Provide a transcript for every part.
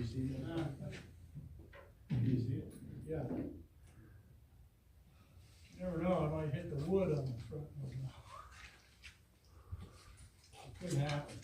you see it? You see it? Yeah. You never know, I might hit the wood on the front. It could happen.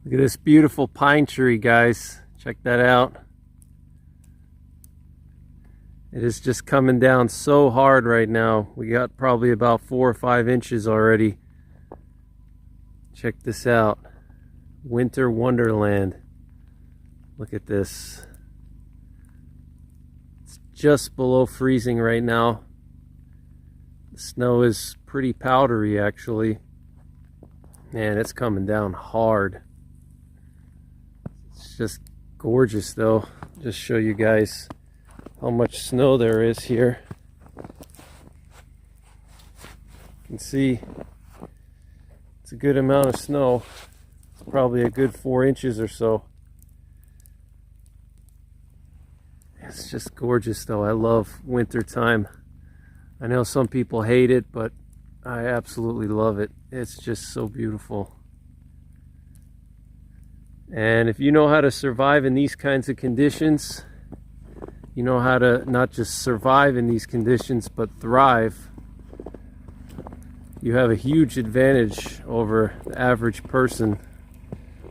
Look at this beautiful pine tree, guys. Check that out. It is just coming down so hard right now. We got probably about 4 or 5 inches already. Check this out. Winter Wonderland. Look at this. It's just below freezing right now. The snow is pretty powdery, actually. Man, it's coming down hard. It's just gorgeous, though. Just show you guys how much snow there is here. You can see it's a good amount of snow. It's probably a good 4 inches or so. It's just gorgeous, though. I love winter time. I know some people hate it, but I absolutely love it. It's just so beautiful. And if you know how to survive in these kinds of conditions, you know how to not just survive in these conditions, but thrive, you have a huge advantage over the average person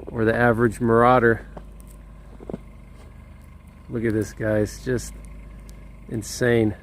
or the average marauder. Look at this, guys. Just insane.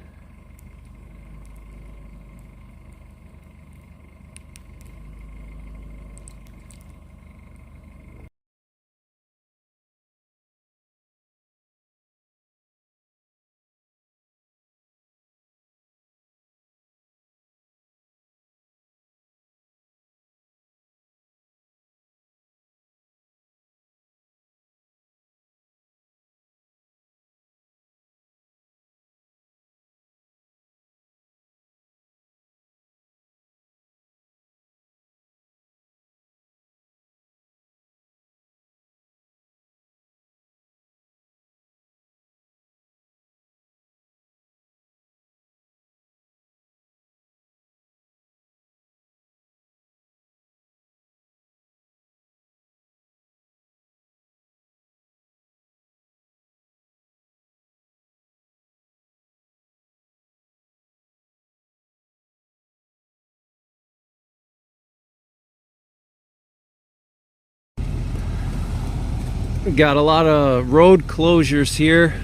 We got a lot of road closures here.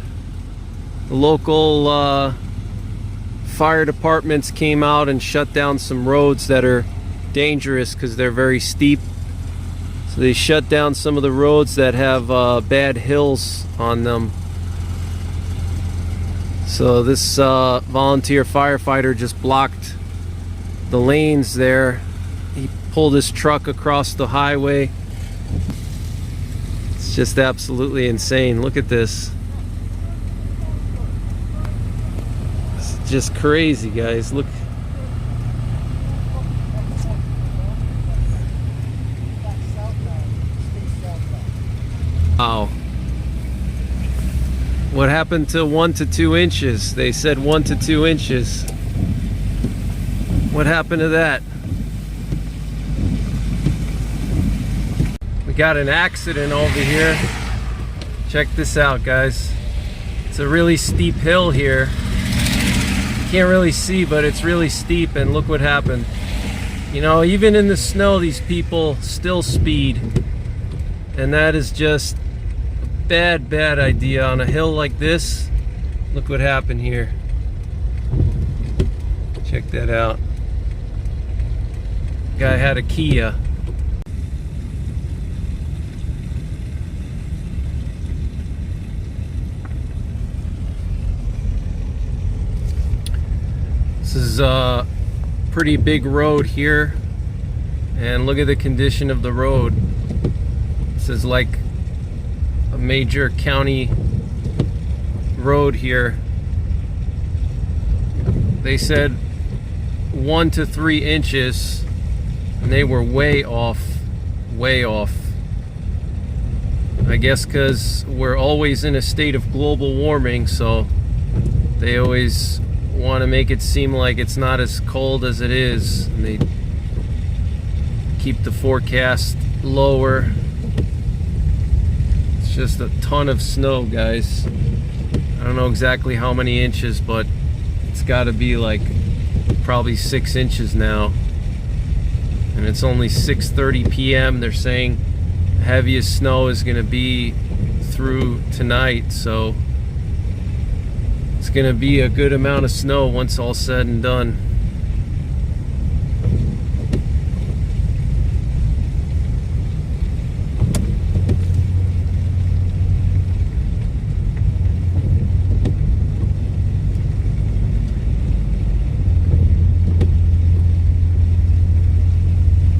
The local fire departments came out and shut down some roads that are dangerous because they're very steep. So they shut down some of the roads that have bad hills on them. So this volunteer firefighter just blocked the lanes there. He pulled his truck across the highway. It's just absolutely insane. Look at this. It's just crazy, guys. Look. Wow. What happened to 1 to 2 inches? They said 1 to 2 inches. What happened to that? We got an accident over here. Check this out, guys. It's a really steep hill here. Can't really see, but it's really steep, and look what happened. You know, even in the snow, these people still speed. And that is just a bad idea on a hill like this. Look what happened here. Check that out. Guy had a Kia. This is a pretty big road here, and look at the condition of the road. This is like a major county road here. They said 1 to 3 inches, and they were way off. I guess because we're always in a state of global warming, so they always want to make it seem like it's not as cold as it is, and they keep the forecast lower. It's just a ton of snow, guys. I don't know exactly how many inches, but it's got to be like probably 6 inches now, and it's only 6:30 p.m. They're saying the heaviest snow is going to be through tonight, so it's going to be a good amount of snow once all said and done.